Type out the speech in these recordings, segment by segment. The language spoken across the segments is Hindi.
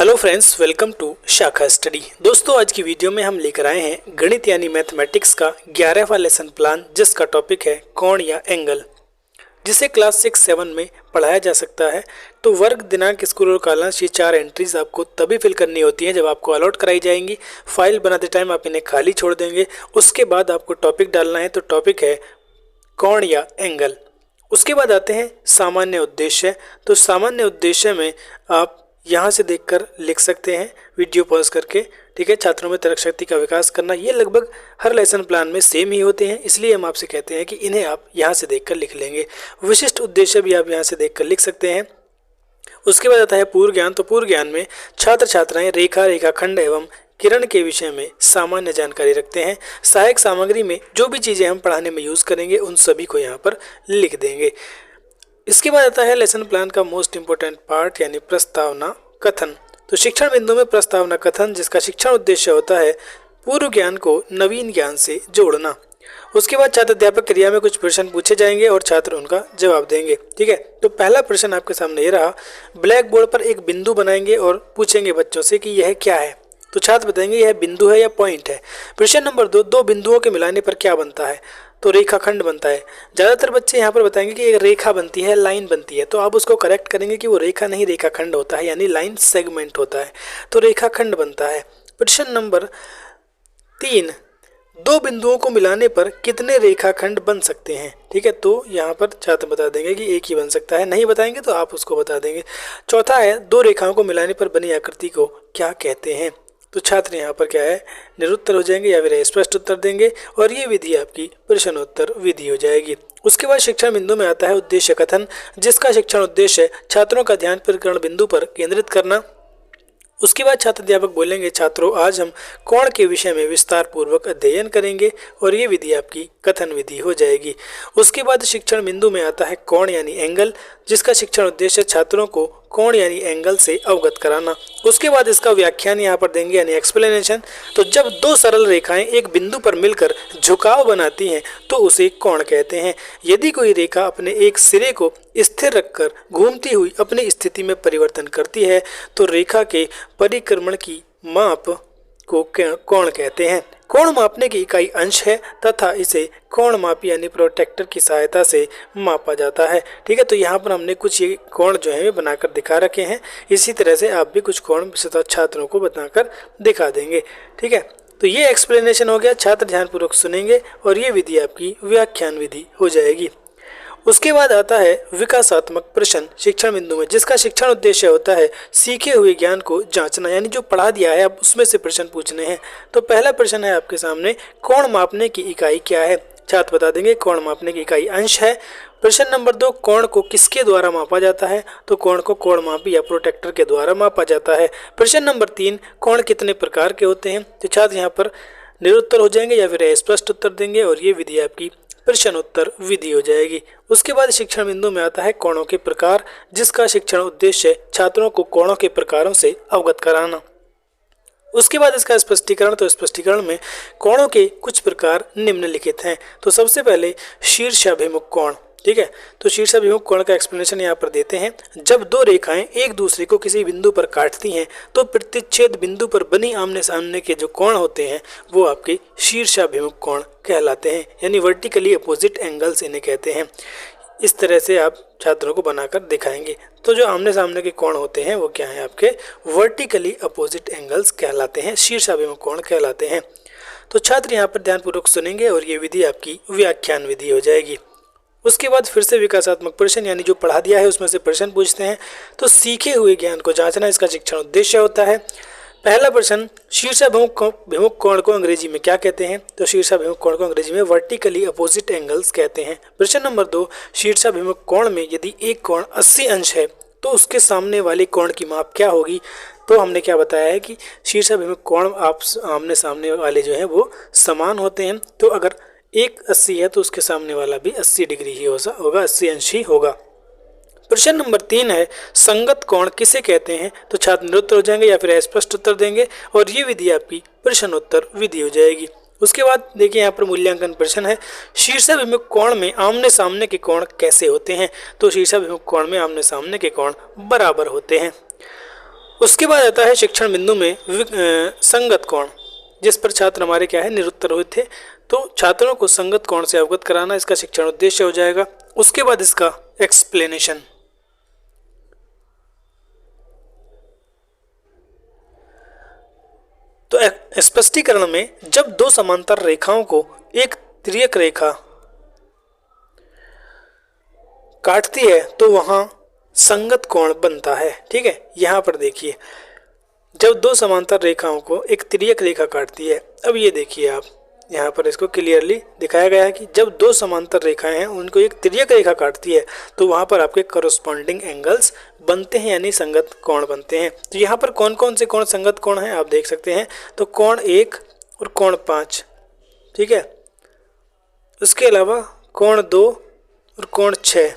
हेलो फ्रेंड्स, वेलकम टू शाखा स्टडी। दोस्तों, आज की वीडियो में हम लेकर आए हैं गणित यानी मैथमेटिक्स का 11वां लेसन प्लान, जिसका टॉपिक है कोण या एंगल, जिसे क्लास 6-7 में पढ़ाया जा सकता है। तो वर्ग, दिनांक, स्कूल और कालांश, ये 4 एंट्रीज आपको तभी फिल करनी होती हैं जब आपको अलॉट कराई जाएंगी। फाइल बनाते टाइम आप इन्हें खाली छोड़ देंगे। उसके बाद आपको टॉपिक डालना है, तो टॉपिक है कोण या एंगल। उसके बाद आते हैं सामान्य उद्देश्य। तो सामान्य उद्देश्य में आप यहाँ से देखकर लिख सकते हैं, वीडियो पॉज करके। ठीक है, छात्रों में तर्क शक्ति का विकास करना, ये लगभग हर लेसन प्लान में सेम ही होते हैं, इसलिए हम आपसे कहते हैं कि इन्हें आप यहाँ से देखकर लिख लेंगे। विशिष्ट उद्देश्य भी आप यहाँ से देखकर लिख सकते हैं। उसके बाद आता है पूर्व ज्ञान। तो पूर्व ज्ञान में छात्र छात्राएं रेखा, रेखाखंड एवं किरण के विषय में सामान्य जानकारी रखते हैं। सहायक सामग्री में जो भी चीज़ें हम पढ़ाने में यूज़ करेंगे उन सभी को यहाँ पर लिख देंगे। इसके बाद आता है लेसन प्लान का मोस्ट इंपोर्टेंट पार्ट, यानी प्रस्तावना कथन। तो शिक्षण बिंदु में प्रस्तावना कथन, जिसका शिक्षण उद्देश्य होता है पूर्व ज्ञान को नवीन ज्ञान से जोड़ना। उसके बाद छात्र अध्यापक क्रिया में कुछ प्रश्न पूछे जाएंगे और छात्र उनका जवाब देंगे। ठीक है, तो पहला प्रश्न आपके सामने ये रहा। ब्लैक बोर्ड पर एक बिंदु बनाएंगे और पूछेंगे बच्चों से कि यह क्या है। तो छात्र बताएंगे यह बिंदु है या पॉइंट है। प्रश्न नंबर 2, दो बिंदुओं के मिलाने पर क्या बनता है। तो रेखाखंड बनता है। ज़्यादातर बच्चे यहाँ पर बताएंगे कि एक रेखा बनती है, लाइन बनती है। तो आप उसको करेक्ट करेंगे कि वो रेखा नहीं, रेखाखंड होता है, यानी लाइन सेगमेंट होता है। तो रेखाखंड बनता है। प्रश्न नंबर 3, दो बिंदुओं को मिलाने पर कितने रेखाखंड बन सकते हैं। ठीक है, तो यहाँ पर छात्र बता देंगे कि एक ही बन सकता है। नहीं बताएंगे तो आप उसको बता देंगे। चौथा है, दो रेखाओं को मिलाने पर बनी आकृति को क्या कहते हैं। तो छात्र यहाँ पर क्या है, निरुत्तर हो जाएंगे या फिर स्पष्ट उत्तर देंगे, और ये विधि आपकी प्रश्नोत्तर विधि हो जाएगी। उसके बाद शिक्षण बिंदु में आता है उद्देश्य कथन, जिसका शिक्षण उद्देश्य छात्रों का ध्यान प्रकरण बिंदु पर केंद्रित करना। उसके बाद छात्र अध्यापक बोलेंगे, छात्रों आज हम कोण के विषय में विस्तार पूर्वक अध्ययन करेंगे, और ये विधि आपकी कथन विधि हो जाएगी। उसके बाद शिक्षण बिंदु में आता है कोण यानी एंगल, जिसका शिक्षण उद्देश्य छात्रों को कोण यानी एंगल से अवगत कराना। उसके बाद इसका व्याख्यान यहाँ पर देंगे, यानी एक्सप्लेनेशन। तो जब दो सरल रेखाएं एक बिंदु पर मिलकर झुकाव बनाती हैं तो उसे कोण कहते हैं। यदि कोई रेखा अपने एक सिरे को स्थिर रखकर घूमती हुई अपनी स्थिति में परिवर्तन करती है तो रेखा के परिक्रमण की माप को कोण कहते हैं। कोण मापने की इकाई अंश है तथा इसे कोण मापी यानी प्रोट्रैक्टर की सहायता से मापा जाता है। ठीक है, तो यहाँ पर हमने कुछ ये कोण जो है बनाकर दिखा रखे हैं। इसी तरह से आप भी कुछ कोण छात्रों को बताकर दिखा देंगे। ठीक है, तो ये एक्सप्लेनेशन हो गया। छात्र ध्यानपूर्वक सुनेंगे और ये विधि आपकी व्याख्यान विधि हो जाएगी। उसके बाद आता है विकासात्मक प्रश्न शिक्षण बिंदु में, जिसका शिक्षण उद्देश्य होता है सीखे हुए ज्ञान को जांचना, यानी जो पढ़ा दिया है अब उसमें से प्रश्न पूछने हैं। तो पहला प्रश्न है आपके सामने, कोण मापने की इकाई क्या है। छात्र बता देंगे कोण मापने की इकाई अंश है। प्रश्न नंबर 2, कोण को किसके द्वारा मापा जाता है। तो कोण को कोण मापी या प्रोट्रैक्टर के द्वारा मापा जाता है। प्रश्न नंबर 3, कोण कितने प्रकार के होते हैं। तो छात्र यहाँ पर निरुत्तर हो जाएंगे या फिर स्पष्ट उत्तर देंगे, और ये विधि आपकी प्रश्नोत्तर विधि हो जाएगी। उसके बाद शिक्षण बिंदु में आता है कोणों के प्रकार, जिसका शिक्षण उद्देश्य छात्रों को कोणों के प्रकारों से अवगत कराना। उसके बाद इसका स्पष्टीकरण। तो स्पष्टीकरण में कोणों के कुछ प्रकार निम्नलिखित हैं। तो सबसे पहले शीर्षाभिमुख कोण। ठीक है, तो शीर्षाभिमुख कोण का एक्सप्लेनेशन यहाँ पर देते हैं। जब दो रेखाएं एक दूसरे को किसी बिंदु पर काटती हैं तो प्रतिच्छेद बिंदु पर बनी आमने सामने के जो कोण होते हैं वो आपके शीर्षाभिमुख कोण कहलाते हैं, यानी वर्टिकली अपोजिट एंगल्स इन्हें कहते हैं। इस तरह से आप छात्रों को बनाकर दिखाएंगे। तो जो आमने सामने के कोण होते हैं वो क्या है, आपके वर्टिकली अपोजिट एंगल्स कहलाते हैं, शीर्षाभिमुख कोण कहलाते हैं। तो छात्र यहाँ पर ध्यानपूर्वक सुनेंगे और ये विधि आपकी व्याख्यान विधि हो जाएगी। उसके बाद फिर से विकासात्मक प्रश्न, यानी जो पढ़ा दिया है उसमें से प्रश्न पूछते हैं। तो सीखे हुए ज्ञान को जांचना इसका शिक्षण उद्देश्य होता है। पहला प्रश्न, शीर्षाभिमुख कोण को अंग्रेजी में क्या कहते हैं। तो शीर्षाभिमुख कोण को अंग्रेजी में वर्टिकली अपोजिट एंगल्स कहते हैं। प्रश्न नंबर 2, शीर्षाभिमुख कोण में यदि एक कोण 80 अंश है तो उसके सामने वाले कोण की माप क्या होगी। तो हमने क्या बताया है कि शीर्षाभिमुख कोण आप आमने सामने वाले जो है वो समान होते हैं। तो अगर एक 80 है तो उसके सामने वाला भी 80 डिग्री ही होगा, 80 अंश ही होगा। प्रश्न नंबर 3 है, संगत कोण किसे कहते हैं। तो छात्र निरुत्तर हो जाएंगे या फिर स्पष्ट उत्तर देंगे, और ये विधि आपकी प्रश्नोत्तर विधि हो जाएगी। उसके बाद देखिए यहाँ पर मूल्यांकन प्रश्न है, शीर्षाभिमुख कोण में आमने सामने के कोण कैसे होते हैं। तो शीर्षाभिमुख कोण में आमने सामने के कोण बराबर होते हैं। उसके बाद आता है शिक्षण बिंदु में संगत कोण, जिस पर छात्र हमारे क्या है निरुत्तर हुए थे। तो छात्रों को संगत कोण से अवगत कराना इसका शिक्षण उद्देश्य हो जाएगा। उसके बाद इसका एक्सप्लेनेशन। तो स्पष्टीकरण में जब दो समांतर रेखाओं को एक तिर्यक रेखा काटती है तो वहां संगत कोण बनता है। ठीक है, यहां पर देखिए जब दो समांतर रेखाओं को एक तिर्यक रेखा काटती है। अब ये देखिए आप यहाँ पर इसको क्लियरली दिखाया गया है कि जब दो समांतर रेखाएं हैं उनको एक तिर्यक रेखा काटती है तो वहां पर आपके कॉरस्पॉन्डिंग एंगल्स बनते हैं, यानी संगत कोण बनते हैं। तो यहाँ पर कौन कौन से कोण संगत कोण हैं आप देख सकते हैं। तो कोण 1 और कोण 5, ठीक है। उसके अलावा कोण 2 और कोण 6,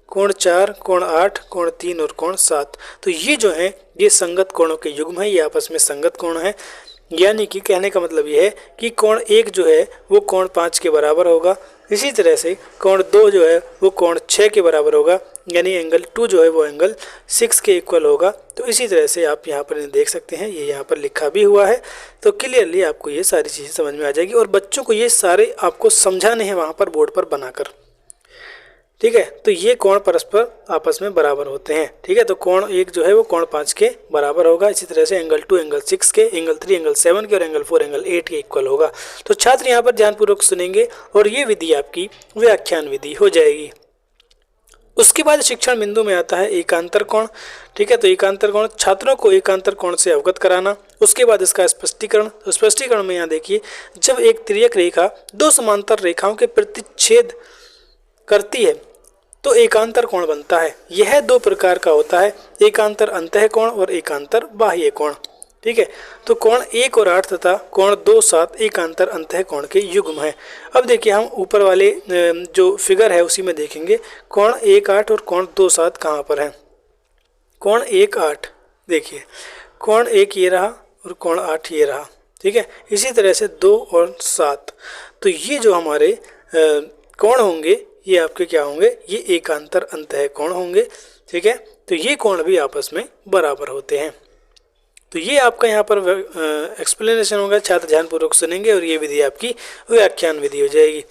कोण 4, कोण 8, कोण 3 और कोण 7। तो ये जो है ये संगत कोणों के युग्म है, ये आपस में संगत कोण है। यानी कि कहने का मतलब ये है कि कोण 1 जो है वो कोण 5 के बराबर होगा। इसी तरह से कोण 2 जो है वो कोण 6 के बराबर होगा, यानी एंगल 2 जो है वो एंगल 6 के इक्वल होगा। तो इसी तरह से आप यहाँ पर देख सकते हैं, ये यहाँ पर लिखा भी हुआ है। तो क्लियरली आपको ये सारी चीज़ें समझ में आ जाएगी और बच्चों को ये सारे आपको समझाने हैं वहाँ पर बोर्ड पर बनाकर। ठीक है, तो ये कोण परस्पर आपस में बराबर होते हैं। ठीक है, तो कोण 1 जो है वो कोण 5 के बराबर होगा। इसी तरह से एंगल 2 एंगल 6 के, एंगल 3 एंगल 7 के और एंगल 4 एंगल 8 के इक्वल होगा। तो छात्र यहाँ पर ध्यानपूर्वक सुनेंगे और ये विधि आपकी व्याख्यान विधि हो जाएगी। उसके बाद शिक्षण बिंदु में आता है एकांतर कोण। ठीक है, तो एकांतर कोण छात्रों को एकांतर कोण से अवगत कराना। उसके बाद इसका स्पष्टीकरण। तो स्पष्टीकरण में यहाँ देखिए जब एक तिर्यक रेखा दो समांतर रेखाओं के प्रतिच्छेद करती है तो एकांतर कोण बनता है। यह दो प्रकार का होता है, एकांतर अंतः कोण और एकांतर बाह्य कोण। ठीक है, तो कोण 1 और 8 तथा कोण 2, 7 एकांतर अंतः कोण के युग्म है। अब देखिए हम ऊपर वाले जो फिगर है उसी में देखेंगे कोण 1, 8 और कोण 2, 7 कहाँ पर है। कोण 1, 8 देखिए, कोण 1 ये रहा और कोण 8 ये रहा। ठीक है, इसी तरह से 2 और 7, तो ये जो हमारे कोण होंगे ये आपके क्या होंगे, ये एकांतर अंतः कोण होंगे। ठीक है, तो ये कोण भी आपस में बराबर होते हैं। तो ये आपका यहाँ पर एक्सप्लेनेशन होगा, छात्र ध्यानपूर्वक सुनेंगे और ये विधि आपकी व्याख्यान विधि हो जाएगी।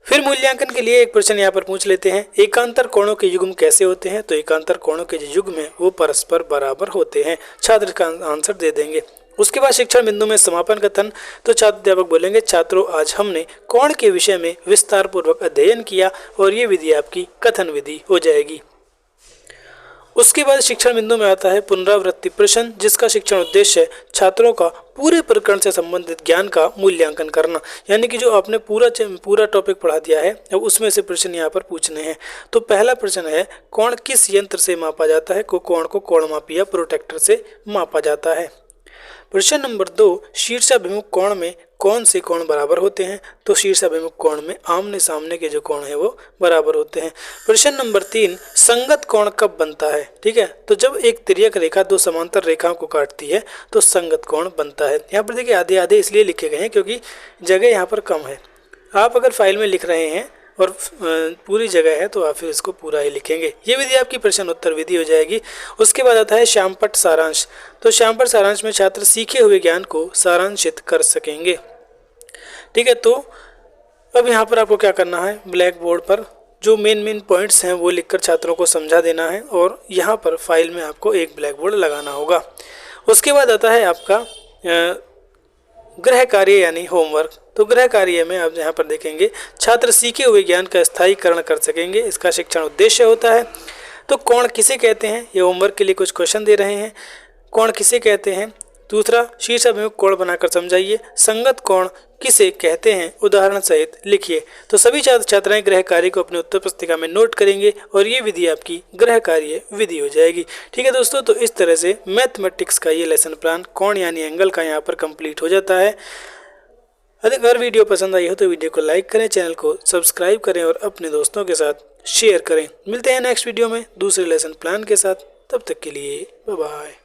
फिर मूल्यांकन के लिए एक प्रश्न यहाँ पर पूछ लेते हैं, एकांतर कोणों के युग्म कैसे होते हैं। तो एकांतर कोणों के जो युग्म है वो परस्पर बराबर होते हैं। छात्र का आंसर दे देंगे। उसके बाद शिक्षण बिंदु में समापन कथन। तो छात्र अध्यापक बोलेंगे, छात्रों आज हमने कोण के विषय में विस्तार पूर्वक अध्ययन किया और ये विधि आपकी कथन विधि हो जाएगी। उसके बाद शिक्षण बिंदु में आता है पुनरावृत्ति प्रश्न, जिसका शिक्षण उद्देश्य है छात्रों का पूरे प्रकरण से संबंधित ज्ञान का मूल्यांकन करना। यानी कि जो आपने पूरा टॉपिक पढ़ा दिया है अब उसमें से प्रश्न यहाँ पर पूछने हैं। तो पहला प्रश्न है कोण किस यंत्र से मापा जाता है। कोण को कोणमापी या प्रोटेक्टर से मापा जाता है। प्रश्न नंबर 2, शीर्षाभिमुख कोण में कौन से कोण बराबर होते हैं। तो शीर्षाभिमुख कोण में आमने सामने के जो कोण है वो बराबर होते हैं। प्रश्न नंबर 3, संगत कोण कब बनता है। ठीक है, तो जब एक तिर्यक रेखा दो समांतर रेखाओं को काटती है तो संगत कोण बनता है। यहाँ पर देखिए आधे आधे इसलिए लिखे गए हैं क्योंकि जगह यहाँ पर कम है। आप अगर फाइल में लिख रहे हैं और पूरी जगह है तो आप फिर इसको पूरा ही लिखेंगे। ये विधि आपकी प्रश्न उत्तर विधि हो जाएगी। उसके बाद आता है श्यामपट्ट सारांश। तो श्यामपट्ट सारांश में छात्र सीखे हुए ज्ञान को सारांशित कर सकेंगे। ठीक है, तो अब यहाँ पर आपको क्या करना है, ब्लैक बोर्ड पर जो मेन पॉइंट्स हैं वो लिखकर छात्रों को समझा देना है और यहाँ पर फाइल में आपको एक ब्लैक बोर्ड लगाना होगा। उसके बाद आता है आपका गृह कार्य यानी होमवर्क। तो गृह कार्य में आप यहाँ पर देखेंगे छात्र सीखे हुए ज्ञान का स्थायीकरण कर सकेंगे, इसका शिक्षण उद्देश्य होता है। तो कोण किसे कहते हैं, ये होमवर्क के लिए कुछ क्वेश्चन दे रहे हैं। कोण किसे कहते हैं। दूसरा, शीर्षाभिमुख कोण बनाकर समझाइए। संगत कोण किसे कहते हैं, उदाहरण सहित लिखिए। तो सभी छात्र छात्राएं गृह कार्य को अपने उत्तर पुस्तिका में नोट करेंगे और ये विधि आपकी गृह कार्य विधि हो जाएगी। ठीक है दोस्तों, तो इस तरह से मैथमेटिक्स का ये लेसन प्लान कोण यानी एंगल का यहाँ पर कंप्लीट हो जाता है। अगर वीडियो पसंद आई हो तो वीडियो को लाइक करें, चैनल को सब्सक्राइब करें और अपने दोस्तों के साथ शेयर करें। मिलते हैं नेक्स्ट वीडियो में दूसरे लेसन प्लान के साथ। तब तक के लिए बाय बाय।